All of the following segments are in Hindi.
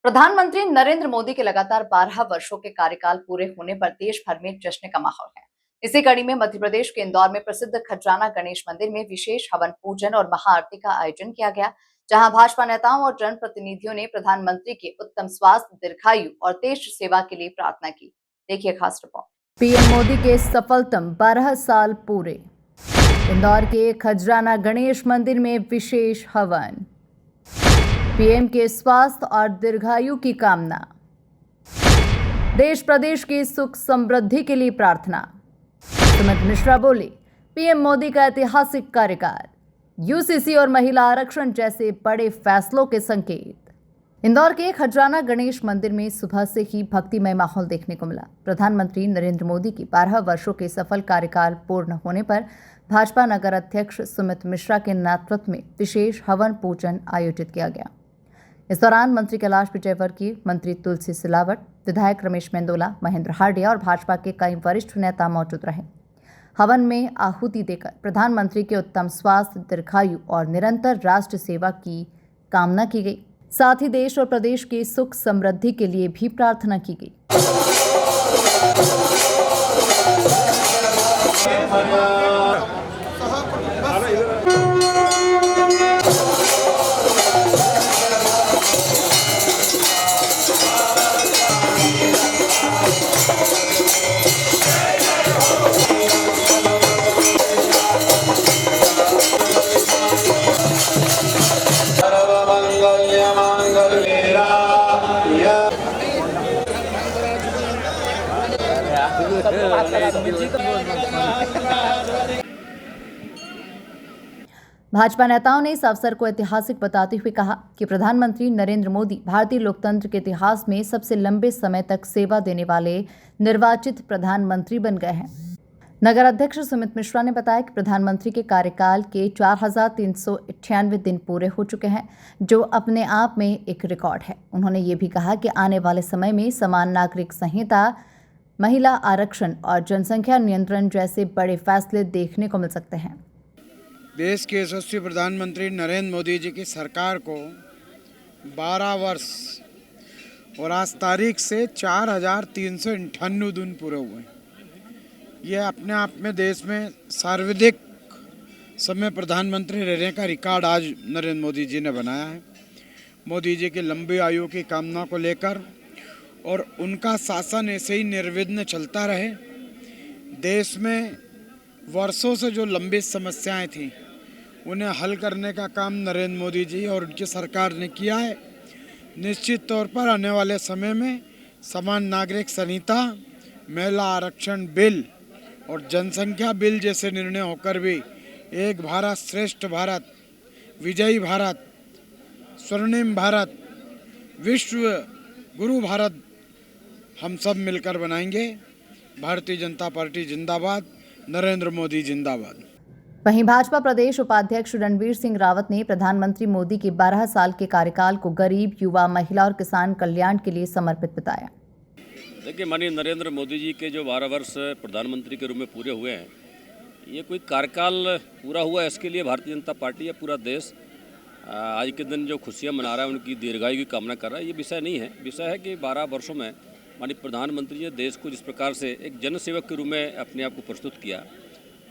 प्रधानमंत्री नरेंद्र मोदी के लगातार 12 वर्षों के कार्यकाल पूरे होने पर देश भर में जश्न का माहौल है। इसी कड़ी में मध्य प्रदेश के इंदौर में प्रसिद्ध खजराना गणेश मंदिर में विशेष हवन पूजन और महाआरती का आयोजन किया गया, जहां भाजपा नेताओं और जनप्रतिनिधियों ने प्रधानमंत्री के उत्तम स्वास्थ्य, दीर्घायु और देश सेवा के लिए प्रार्थना की। देखिए खास रिपोर्ट। पीएम मोदी के सफलतम 12 साल पूरे। इंदौर के खजराना गणेश मंदिर में विशेष हवन। पीएम के स्वास्थ्य और दीर्घायु की कामना। देश प्रदेश की सुख समृद्धि के लिए प्रार्थना। सुमित मिश्रा बोले, पीएम मोदी का ऐतिहासिक कार्यकाल, यूसीसी और महिला आरक्षण जैसे बड़े फैसलों के संकेत। इंदौर के खजराना गणेश मंदिर में सुबह से ही भक्तिमय माहौल देखने को मिला। प्रधानमंत्री नरेंद्र मोदी की 12 वर्षों के सफल कार्यकाल पूर्ण होने पर भाजपा नगर अध्यक्ष सुमित मिश्रा के नेतृत्व में विशेष हवन पूजन आयोजित किया गया। इस दौरान मंत्री कैलाश विजयवर्गीय, मंत्री तुलसी सिलावट, विधायक रमेश मेंदोला, महेंद्र हार्डिया और भाजपा के कई वरिष्ठ नेता मौजूद रहे। हवन में आहुति देकर प्रधानमंत्री के उत्तम स्वास्थ्य, दीर्घायु और निरंतर राष्ट्र सेवा की कामना की गई। साथ ही देश और प्रदेश की सुख समृद्धि के लिए भी प्रार्थना की गई। भाजपा नेताओं ने इस अवसर को ऐतिहासिक बताते हुए कहा कि प्रधानमंत्री नरेंद्र मोदी भारतीय लोकतंत्र के इतिहास में सबसे लंबे समय तक सेवा देने वाले निर्वाचित प्रधानमंत्री बन गए हैं। नगर अध्यक्ष सुमित मिश्रा ने बताया कि प्रधानमंत्री के कार्यकाल के 4,398 दिन पूरे हो चुके हैं, जो अपने आप में एक रिकॉर्ड है। उन्होंने ये भी कहा कि आने वाले समय में समान नागरिक संहिता, महिला आरक्षण और जनसंख्या नियंत्रण जैसे बड़े फैसले देखने को मिल सकते हैं। देश के यशस्वी प्रधानमंत्री नरेंद्र मोदी जी की सरकार को 12 वर्ष और आज तारीख से 4,398 दिन पूरे हुए हैं। यह अपने आप में देश में सर्वाधिक समय प्रधानमंत्री रहने का रिकॉर्ड आज नरेंद्र मोदी जी ने बनाया है। मोदी जी की लंबी आयु की कामना को लेकर और उनका शासन ऐसे ही निर्विघ्न चलता रहे। देश में वर्षों से जो लंबी समस्याएं थीं उन्हें हल करने का काम नरेंद्र मोदी जी और उनकी सरकार ने किया है। निश्चित तौर पर आने वाले समय में समान नागरिक संहिता, महिला आरक्षण बिल और जनसंख्या बिल जैसे निर्णय होकर भी एक भारत श्रेष्ठ भारत, विजयी भारत, स्वर्णिम भारत, विश्व गुरु भारत हम सब मिलकर बनाएंगे। भारतीय जनता पार्टी जिंदाबाद, नरेंद्र मोदी जिंदाबाद। वहीं भाजपा प्रदेश उपाध्यक्ष रणवीर सिंह रावत ने प्रधानमंत्री मोदी के 12 साल के कार्यकाल को गरीब, युवा, महिला और किसान कल्याण के लिए समर्पित बताया। देखिए, माननीय नरेंद्र मोदी जी के जो 12 वर्ष प्रधानमंत्री के रूप में पूरे हुए हैं, ये कोई कार्यकाल पूरा हुआ है इसके लिए भारतीय जनता पार्टी या पूरा देश आज के दिन जो खुशियाँ मना रहा है, उनकी दीर्घायु की कामना कर रहा है, ये विषय नहीं है। विषय है कि 12 वर्षों में माननीय प्रधानमंत्री ने देश को जिस प्रकार से एक जनसेवक के रूप में अपने आप को प्रस्तुत किया,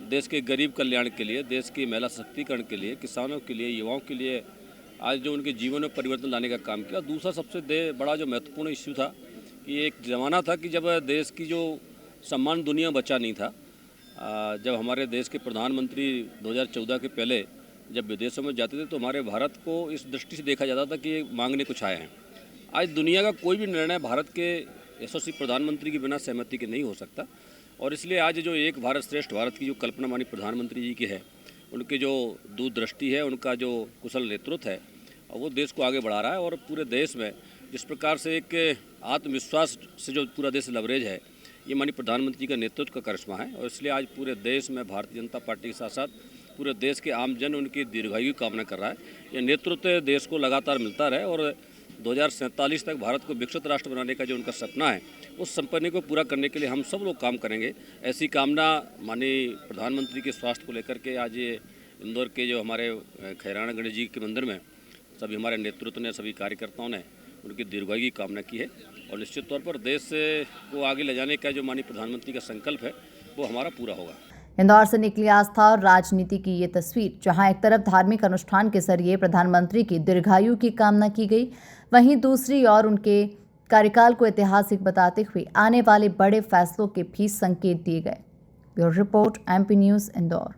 देश के गरीब कल्याण के लिए, देश की महिला सशक्तिकरण के लिए, किसानों के लिए, युवाओं के लिए आज जो उनके जीवन में परिवर्तन लाने का काम किया। दूसरा सबसे बड़ा जो महत्वपूर्ण इश्यू था कि एक ज़माना था कि जब देश की जो सम्मान दुनिया बचा नहीं था, जब हमारे देश के प्रधानमंत्री 2014 के पहले जब विदेशों में जाते थे तो हमारे भारत को इस दृष्टि से देखा जाता था कि ये मांगने कुछ आए हैं। आज दुनिया का कोई भी निर्णय भारत के यशस्वी प्रधानमंत्री के बिना सहमति के नहीं हो सकता, और इसलिए आज जो एक भारत श्रेष्ठ भारत की जो कल्पना माननीय प्रधानमंत्री जी की है, उनकी जो दूरदृष्टि है, उनका जो कुशल नेतृत्व है, वो देश को आगे बढ़ा रहा है। और पूरे देश में जिस प्रकार से एक आत्मविश्वास से जो पूरा देश लवरेज है, ये माननीय प्रधानमंत्री का नेतृत्व का करिश्मा है। और इसलिए आज पूरे देश में भारतीय जनता पार्टी के साथ साथ पूरे देश के आम जन उनकी दीर्घायु की कामना कर रहा है। ये नेतृत्व देश को लगातार मिलता रहे और 2047 तक भारत को विकसित राष्ट्र बनाने का जो उनका सपना है, उस सपने को पूरा करने के लिए हम सब लोग काम करेंगे। ऐसी कामना माननीय प्रधानमंत्री के स्वास्थ्य को लेकर के आज ये इंदौर के जो हमारे खैराना गणेश जी के मंदिर में सभी हमारे नेतृत्व ने, सभी कार्यकर्ताओं ने उनकी दीर्घायु की कामना की है और निश्चित तौर पर देश को आगे ले जाने का जो माननीय प्रधानमंत्री का संकल्प है वो हमारा पूरा होगा। इंदौर से निकली आस्था और राजनीति की ये तस्वीर, जहां एक तरफ धार्मिक अनुष्ठान के जरिए प्रधानमंत्री की दीर्घायु की कामना की गई, वहीं दूसरी ओर उनके कार्यकाल को ऐतिहासिक बताते हुए आने वाले बड़े फैसलों के भी संकेत दिए गए। Bureau report, MP news, Indore.